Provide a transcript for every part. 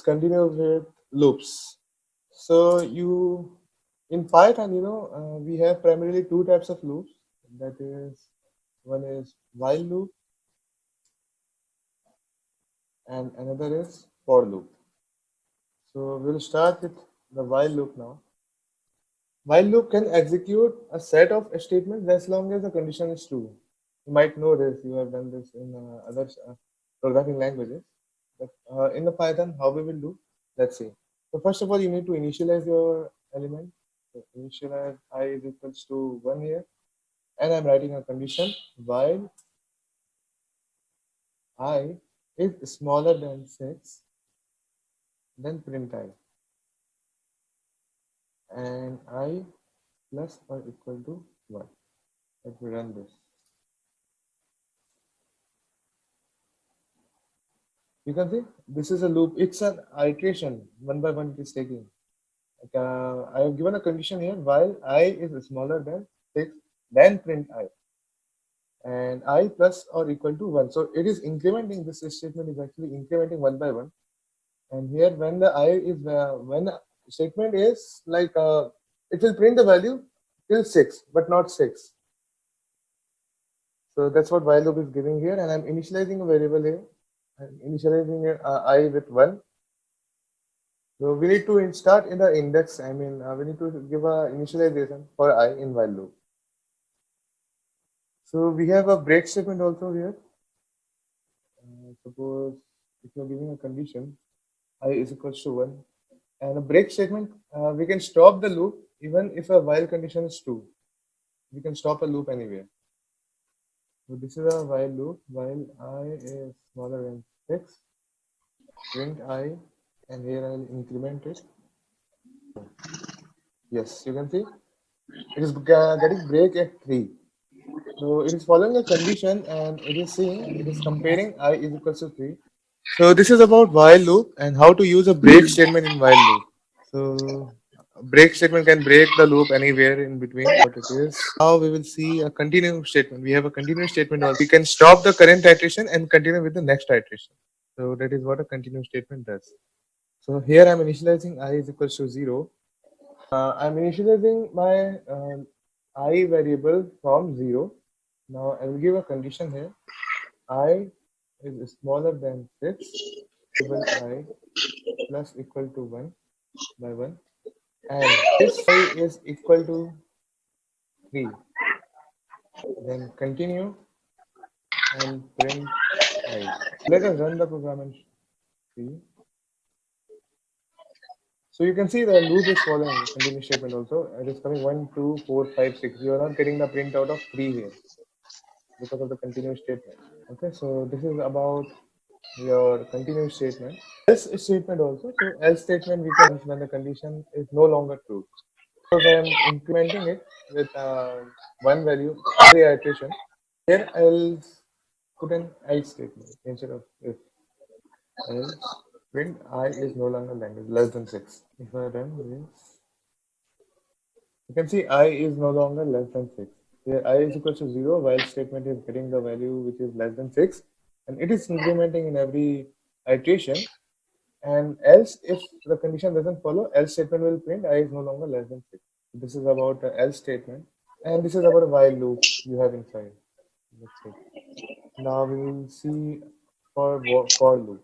continue with loops. So in Python, we have primarily two types of loops. That is, one is while loop and another is for loop. So we'll start with the while loop now. While loop can execute a set of statements as long as the condition is true. You might know this, you have done this in other programming languages. But in the Python, how we will do? Let's see. So first of all, you need to initialize your element. So initialize I is equals to 1 here. And I'm writing a condition while I is smaller than 6, then print I. And I plus or equal to 1. Let me run this. You can see this is a loop. It's an iteration. One by one it is taking. I have given a condition here while I is smaller than 6, then print I. And I plus or equal to 1. So it is incrementing. This statement is actually incrementing one by one. And here when the I is when the statement is like it will print the value till 6 but not 6. So that's what while loop is giving here, and I'm initializing a variable here. I'm initializing I with 1. So we need to start in the index. I mean, we need to give a initialization for I in while loop. So we have a break statement also here. Suppose if you're giving a condition, I is equals to 1, and a break statement, we can stop the loop even if a while condition is true. We can stop a loop anywhere. So this is a while loop. While I is smaller than 6, print I, and here I'll increment it. Yes, you can see it is getting break at 3. So it is following a condition and it is saying it is comparing I is equals to 3. So this is about while loop and how to use a break statement in while loop. So a break statement can break the loop anywhere in between. What it is. Now we will see a continue statement. We have a continuous statement also. We can stop the current iteration and continue with the next iteration. So that is what a continue statement does. So here I'm initializing I is equals to 0. I'm initializing my I variable from 0. Now I will give a condition here. I is smaller than 6, variable I plus equal to 1 by 1, and this I is equal to 3. Then continue and print I. Let us run the program and see. So you can see the loop is following continue statement also. It is coming 1, 2, 4, 5, 6. You are not getting the print out of 3 here because of the continuous statement. Okay, so this is about your continuous statement. Else statement also. So else statement we can when the condition is no longer true. Because I am incrementing it with one value every iteration. Here I'll put an else statement instead of if. Else print I is no longer less than 6. If I run this, you can see I is no longer less than 6. Here I is equal to 0 while statement is getting the value which is less than 6, and it is incrementing in every iteration. And else if the condition doesn't follow, else statement will print I is no longer less than 6. This is about the else statement, and this is about a while loop you have inside. Let's see. Now we will see for loop.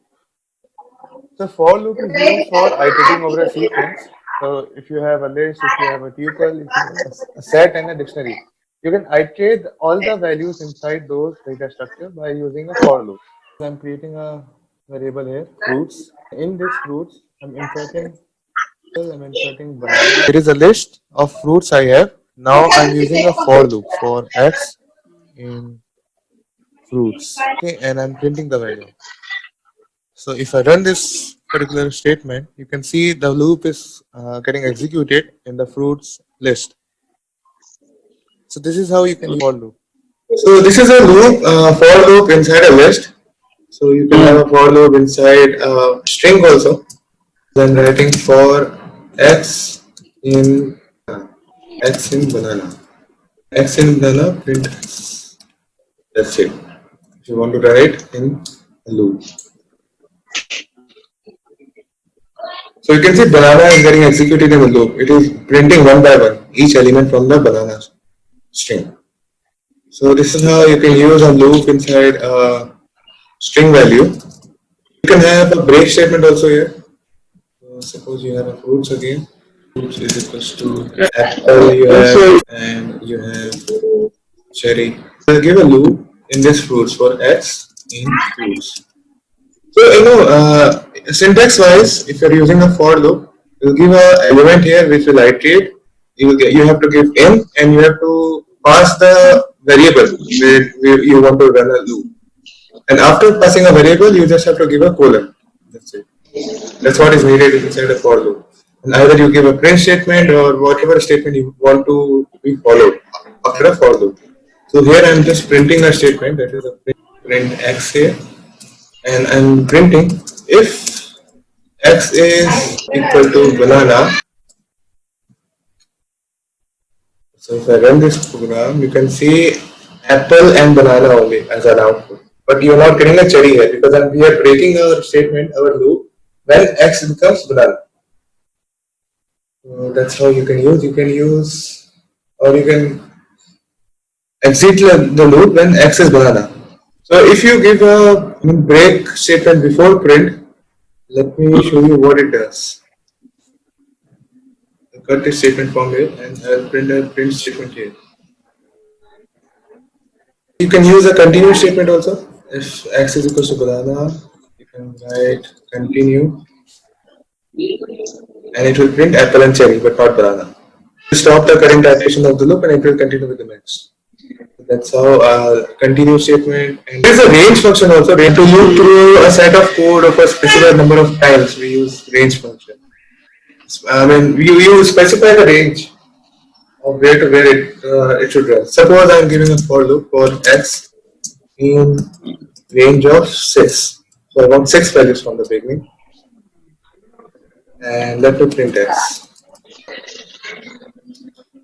So for loop is used for iterating over a sequence. So if you have a list, if you have a tuple, if you have a set and a dictionary, you can iterate all the values inside those data structure by using a for loop. I'm creating a variable here, fruits. In this fruits, I'm inserting banana. It is a list of fruits I have. Now I'm using a for loop for x in fruits. Okay, and I'm printing the value. So if I run this particular statement, you can see the loop is getting executed in the fruits list. So this is how you can use for loop. So this is a loop, for loop inside a list. So you can have a for loop inside a string also. Then writing for x in x in banana. X in banana print x. That's it. If you want to write in a loop. So you can see banana is getting executed in the loop. It is printing one by one each element from the banana string. So this is how you can use a loop inside a string value. You can have a break statement also here. Suppose you have a fruits again. Fruits is equals to apple you have and you have cherry. So give a loop in this fruits for x in fruits. So syntax wise, if you're using a for loop, you'll give a element here which will iterate. You have to give in and you have to pass the variable where you want to run a loop. And after passing a variable, you just have to give a colon. That's it. That's what is needed inside a for loop. And either you give a print statement or whatever statement you want to be followed after a for loop. So here I'm just printing a statement, that is a print x here, and I'm printing if x is equal to banana. So if I run this program, you can see apple and banana only as an output. But you're not getting a cherry here because we are breaking our statement, our loop, when x becomes banana. So that's how you can use. You can use, or you can exit the loop when x is banana. So if you give a break statement before print, let me show you what it does. I'll cut this statement from here and I'll print a print statement here. You can use a continue statement also. If x is equal to banana, you can write continue and it will print apple and cherry but not banana. You stop the current iteration of the loop and it will continue with the next. That's how continue statement. And there is a range function also. To loop through a set of code of a specific number of times, we use range function. I mean, you specify the range of where to where it should run. Suppose I'm giving a for loop for x in range of 6. So I want 6 values from the beginning. And let me print x.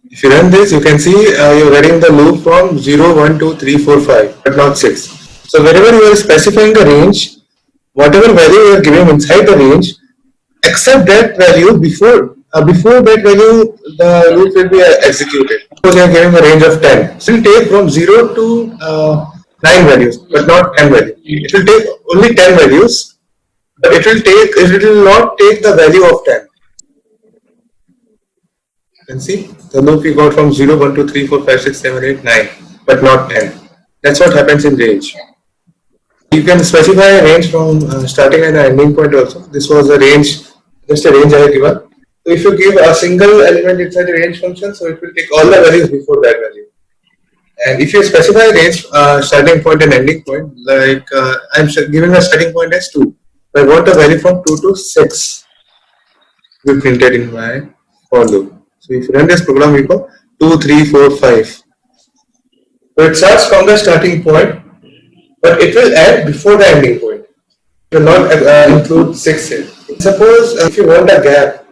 If you run this, you can see you're getting the loop from 0, 1, 2, 3, 4, 5, but not 6. So wherever you are specifying the range, whatever value you are giving inside the range, except that value before that value, the loop will be executed. Suppose you are giving a range of 10. So it will take from 0 to 9 values, but not 10 values. It will take only 10 values, but it will not take the value of 10. You can see the loop we got from 0, 1, 2, 3, 4, 5, 6, 7, 8, 9, but not 10. That's what happens in range. You can specify a range from starting and ending point also. This was a range, just a range I have given. So if you give a single element inside the range function, so it will take all the values before that value. And if you specify a range, starting point and ending point, like I'm giving a starting point as 2. So I want a value from 2 to 6 to be printed in my for loop. So if you run this program, we go 2, 3, 4, 5. So it starts from the starting point, but it will end before the ending point. It will not include 6 here. Suppose if you want a gap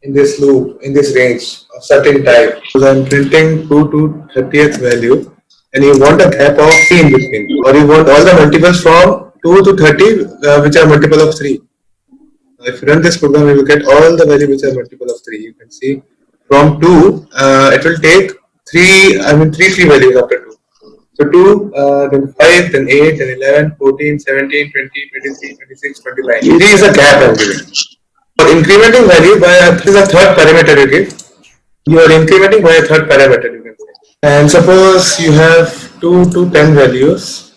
in this loop, in this range of certain type, so I'm printing 2 to 30th value, and you want a gap of 3 in between, or you want all the multiples from 2 to 30 which are multiple of 3. If you run this program, you will get all the values which are multiple of 3. You can see from 2, it will take 3 values after 2. So 2, then 5, then 8, then 11, 14, 17, 20, 23, 26, 29. 3 is a gap I'm giving. For incrementing value this is a third parameter you give. You are incrementing by a third parameter, you can say. And suppose you have 2 to 10 values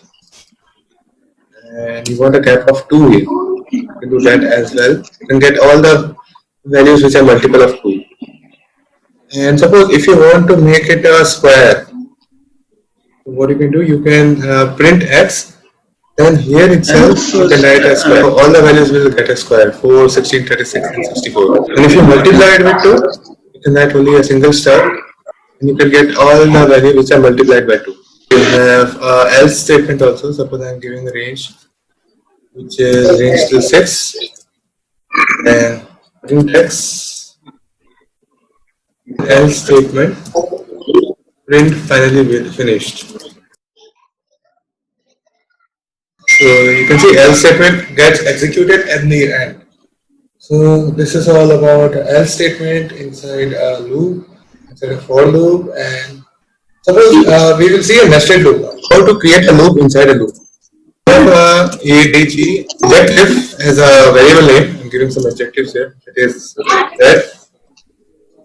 and you want a gap of 2 here. You can do that as well. You can get all the values which are multiple of 2. And suppose if you want to make it a square, what you can do, you can print x, then here itself you can write a square. All the values will get a square, 4, 16, 36 and 64. And if you multiply it with 2, you can write only a single star and you can get all the values which are multiplied by 2. You have else statement also. Suppose I am giving a range which is range to 6 and print x, else statement, print finally finished. So you can see else statement gets executed at the end. So this is all about else statement inside a loop, inside a for loop, and suppose we will see a nested loop now. How to create a loop inside a loop. We have ADG get if as a variable name. I'm giving some adjectives here. It is that,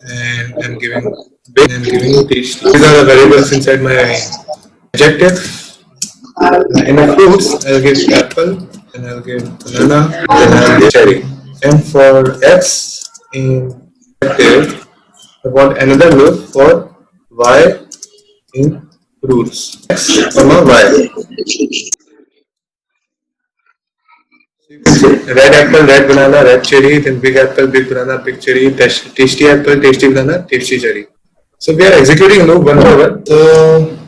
and I'm giving big, and I'm giving teach. These are the variables inside my adjective. In the fruits, I'll give apple, and I'll give banana, then I'll give cherry. And for X in adjective, I want another loop for Y in fruits. X, comma, Y. Red apple, red banana, red cherry, then big apple, big banana, big cherry, tasty apple, tasty banana, tasty cherry. So we are executing loop one by one. So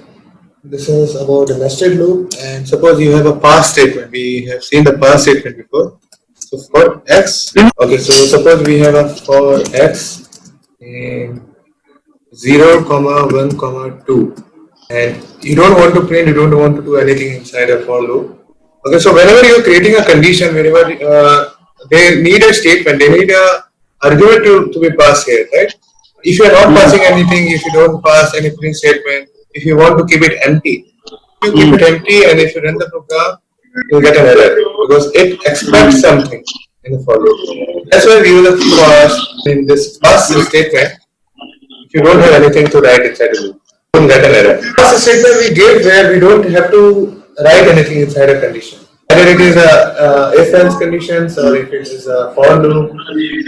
this is about the nested loop, and suppose you have a pass statement. We have seen the pass statement before. So for x, okay, so suppose we have a for x in 0, comma 1, comma 2, and you don't want to print, you don't want to do anything inside a for loop. Okay, so whenever you're creating a condition, whenever they need a statement, they need a argument to be passed here, right? If you are not passing anything, if you don't pass any print statement, if you want to keep it empty, you keep it empty, and if you run the program, you'll get an error because it expects something in the for loop. That's why we will pass in this pass statement. If you don't have anything to write inside the loop, you don't get an error. Pass statement we give where we don't have to write anything inside a condition. Whether it is a if-else conditions or if it is a for loop,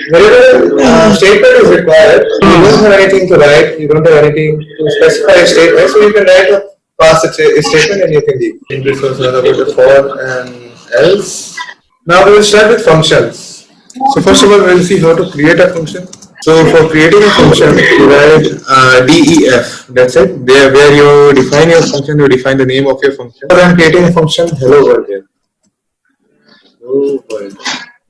wherever statement is required, you don't have anything to write, you don't have anything to specify a statement, so you can write a pass a statement and you can leave. In this was about the for and else. Now we will start with functions. So first of all, we will see how to create a function. So for creating a function, you write def. That's it. There, where you define your function, you define the name of your function. So I'm creating a function hello world here. Hello world.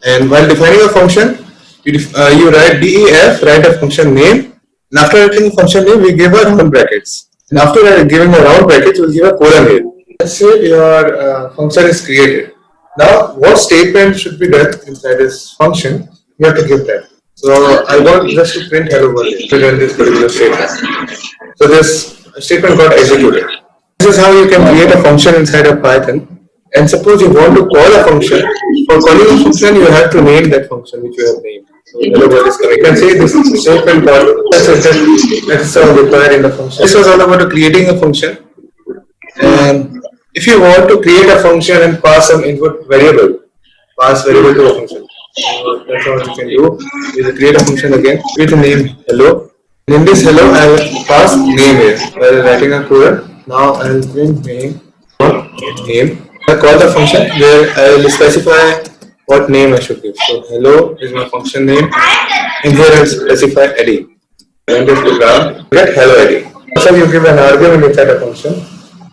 And while defining a function, you write def, write a function name. And after writing a function name, we give a round brackets. And after giving a round brackets, we'll give a colon here. Let's say your function is created. Now, what statement should be done inside this function? You have to give that. So I want just to print hello world to run this particular statement. So this statement got executed. This is how you can create a function inside of Python. And suppose you want to call a function. For calling a function, you have to name that function which you have named. So hello world is coming. You can say this statement call. That's all required in the function. This was all about creating a function. And if you want to create a function and pass some input variable, pass variable to a function. So that's what you can do. You will create a function again with the name hello. And in this hello, I will pass name here. While writing a colon, now I will print name. I call the function where I will specify what name I should give. So hello is my function name, and here I will specify Eddie. Run this program, get hello Eddie. So you give an argument inside a function.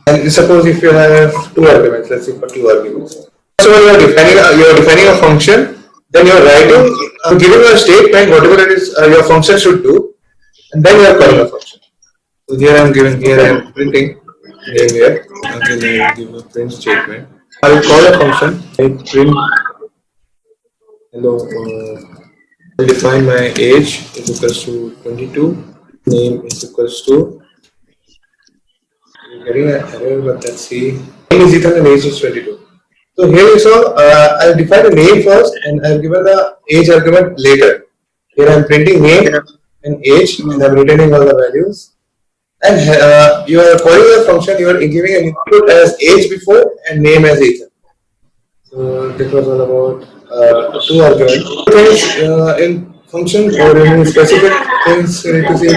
And suppose if you have two arguments, let's say for two arguments. So you are defining a function, then you are writing, giving a statement, whatever it is your function should do, and then you are calling a function. So here I am printing name here. Then I will give a print statement. I will call a function. I print hello. I define my age is equals to 22. Name is equals to. Getting an error, but let's see. Name is equal and age is 22. So here you saw, I'll define the name first and I'll give the age argument later. Here I'm printing name and age and I'm returning all the values. And you are calling a function, you are giving an input as age before and name as Ethan. So this was all about two arguments. Things in function or any specific things you need to see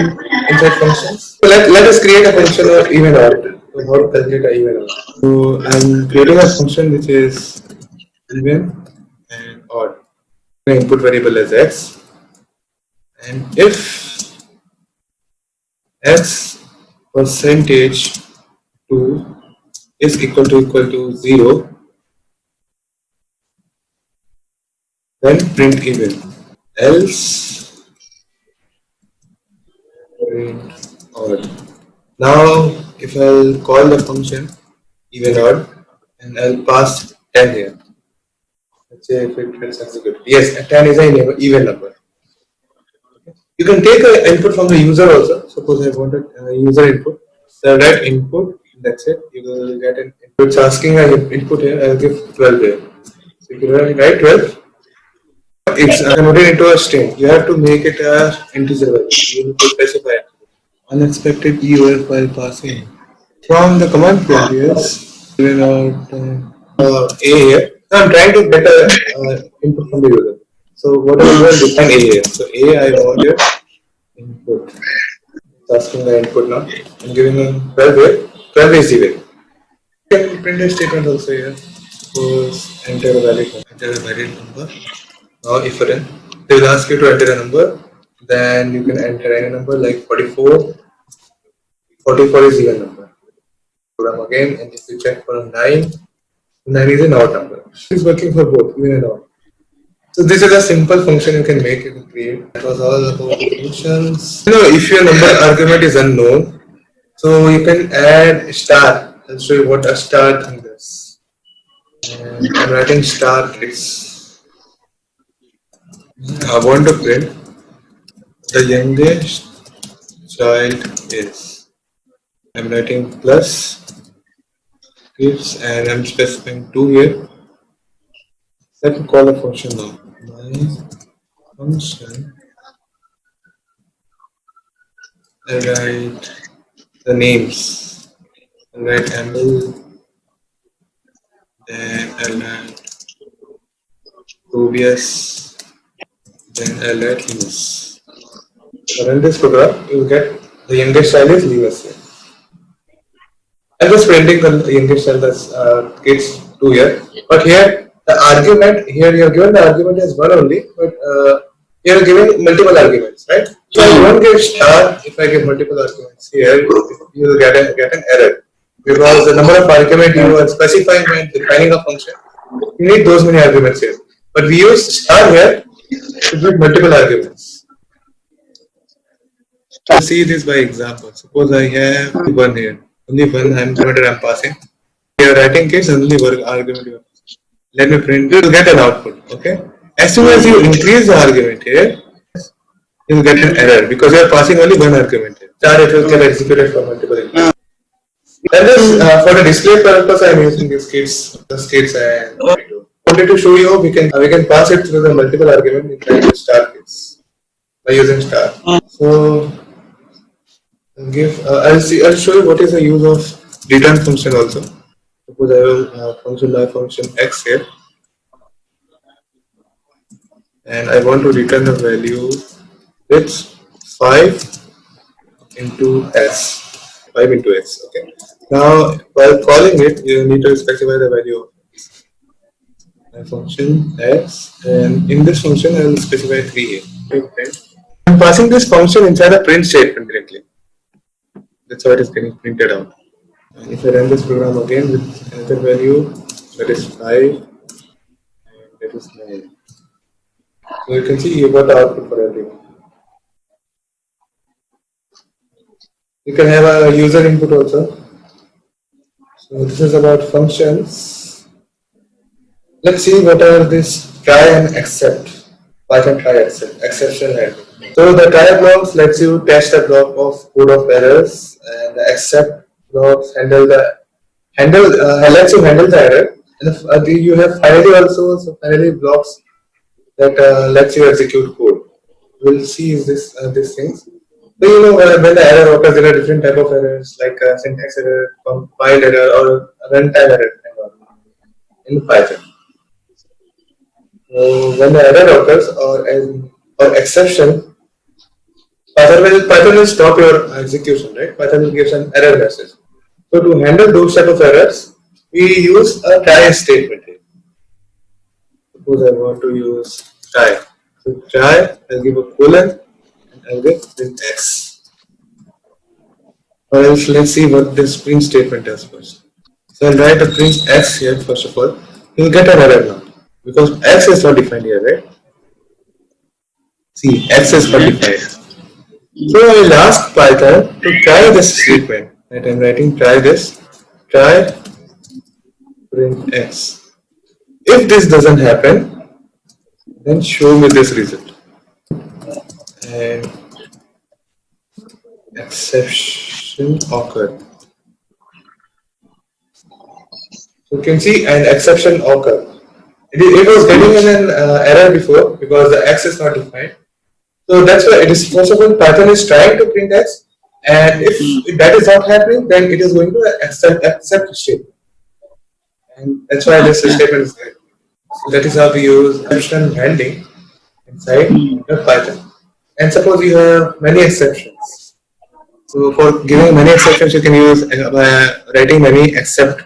inside functions. So let us create a function of even odd. So how to calculate an even odd. So I'm creating a function which is even and odd. The input variable is x, and if x percentage 2 is equal to 0, then print even. Else print odd. Now if I'll call the function even odd and I'll pass 10 here. say if it gets executed. Yes, 10 is an even number. You can take an input from the user also. Suppose I wanted user input. So write input. That's it. You will get an input. It's asking an input here. I'll give 12 here. So you can write 12. It's converted into a string. You have to make it a integer value. You need to specify it. Unexpected EOF while passing. From the command variables, given out A here. Now I'm trying to get a input from the user. So whatever you will define A here. So A I want here input. It's asking the input now. I'm giving a 12 here. 12 is the way. You can print a statement also here. Suppose enter a valid number. Now if then they will ask you to enter a number, then you can enter any number like 44. 44 is even number. Program again, and if you check for 9, 9 is an odd number. It's working for both, even and odd. So this is a simple function you can make, you can create. That was all about the functions. If your number argument is unknown, so you can add star. I'll show you what a star thing does. And I'm writing star kids. I want to print the youngest child is. I'm writing plus kids and I'm specifying 2 here. Let me call a function now. My function. I write the names. I write Emil. Then I write Tobias. Then I write Linus. So run this program, you will get the youngest child is Linus here. I'm just printing the youngest child as kids 2 here. But here the argument, here you are given the argument as 1 only, but you are given multiple arguments, right? So I won't give star if I give multiple arguments here, you will get an error. Because the number of arguments you are specifying when defining a function, you need those many arguments here. But we use star here to give multiple arguments. To see this by example, suppose I have 1 here, only one I'm passing. You are writing case, only one argument you are passing. Let me print, you will get an output, okay? As soon as you increase the argument here, you will get an error because you are passing only one argument here. Star it will get executed for multiple inputs. And this, for the display purpose, I am using these kits and wanted to show you we can pass it through the multiple argument inside the star kits by using star. So I'll show you what is the use of return function also. Suppose I will function by function x here, and I want to return the value with 5 into s. 5 into x. Okay. Now, while calling it, you need to specify the value of x. My function x, and in this function, I will specify 3 here. I'm passing this function inside a print statement directly. That's how it is getting printed out. And if I run this program again with another value, that is 5, and that is 9. So you can see you got the output for everyone. You can have a user input also. So this is about functions. Let's see what are this try and except. Python try except, exception handling. So the try blocks lets you test a block of code of errors, and the except blocks lets you handle the error. And you have finally also, so finally blocks that lets you execute code. We'll see these things. So when the error occurs, there are different type of errors like syntax error, compile error, or runtime error in Python. So when the error occurs or exception, Python will stop your execution, right? Python will give an error message. So to handle those type of errors, we use a try statement here. Suppose I want to use try. So try, I'll give a colon, and I'll give print x. Or else let's see what this print statement does first. So I'll write a print x here first of all. You'll get an error now because x is not defined here, right? See, x is not defined. So I will ask Python to try this statement. Right, I'm writing try this, try print x. If this doesn't happen, then show me this result. And exception occurred. So you can see an exception occurred. It was getting an error before because the x is not defined. So that's why it is possible Python is trying to print x, and if that is not happening, then it is going to accept statement. And that's why this statement is there. So that is how we use exception handling inside the Python. And suppose you have many exceptions. So for giving many exceptions, you can use writing many except.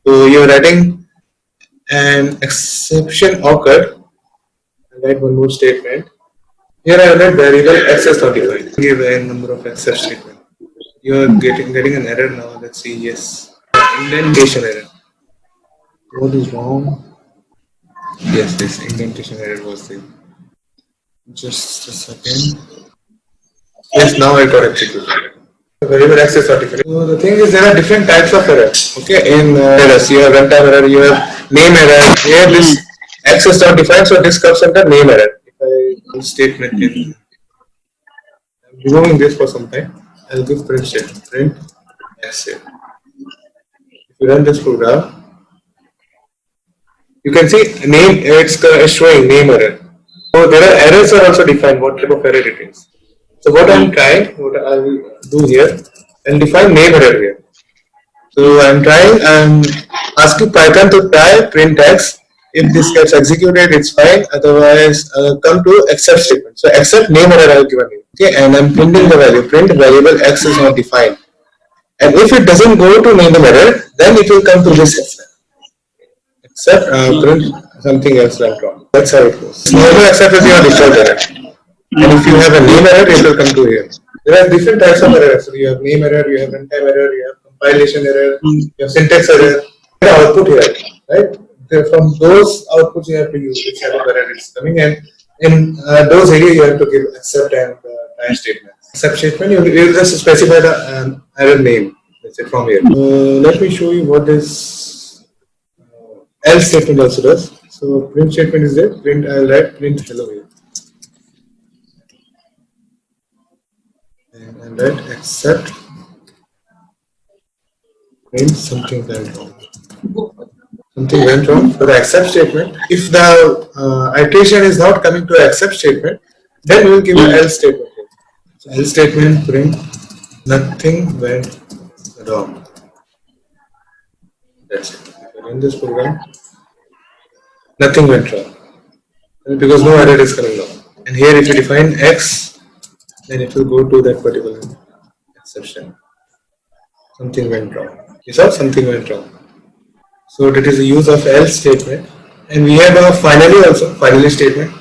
So you're writing an exception occurred. I'll write one more statement. Here I will write variable x is not defined. Give a number of except statement. You are getting an error now. Let's see. Yes, indentation error. What is wrong? Yes, this indentation error was there. Just a second. Yes, now I got executed. Variable x is not defined. So the thing is, there are different types of errors. Okay, in errors, you have runtime error, you have name error. Here, this x is not defined, so this comes under name error. If I use statement in, I'm removing this for some time. I'll give print statement. Print x here. If you run this program, you can see name. It's showing name error. So there are errors are also defined. What type of error it is. So what I will do here, I'll define name error here. So I'm asking Python to try print x. If this gets executed, it's fine. Otherwise, come to except statement. So except name error I have given you. Okay, and I'm printing the value. Print variable x is not defined. And if it doesn't go to name error, then it will come to this except print something else went wrong. That's how it goes. Never except is your default error. And if you have a name error, it will come to here. There are different types of errors. So you have name error, you have runtime error, you have compilation error, you have syntax error, output here, right? From those outputs you have to use which type of error is coming, and in those areas you have to give accept and try statement. Accept statement, you will just specify the error name. That's it from here. Let me show you what this else statement also does. So print statement is there. Print, I'll write print hello here. And write except means something went wrong. Something went wrong for the accept statement. If the iteration is not coming to accept statement, then we will give an else statement. So else statement print nothing went wrong. That's it. If I run this program, nothing went wrong because no error is coming wrong. And here, if you define x, then it will go to that particular exception. Something went wrong. You saw something went wrong. So that is the use of else statement. And we have a finally also, finally statement.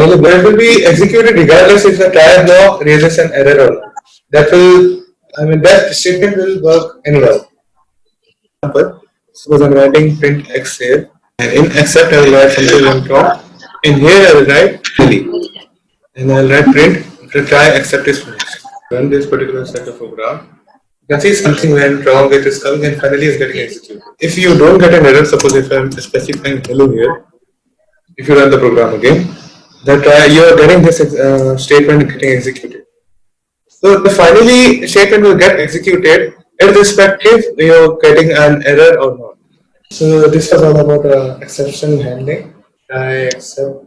So that will be executed regardless if the try block raises an error or not. That will, that statement will work anyhow. Example, suppose I'm writing print x here, and in except I will write something went wrong. In here I will write finally, and I will write print to try except is finished. Run this particular set of program. You can see something went wrong, it is coming and finally is getting executed. If you don't get an error, suppose if I'm specifying hello here, if you run the program again, that you are getting this statement getting executed. So the finally statement will get executed irrespective you are getting an error or not. So this was all about exception handling. I accept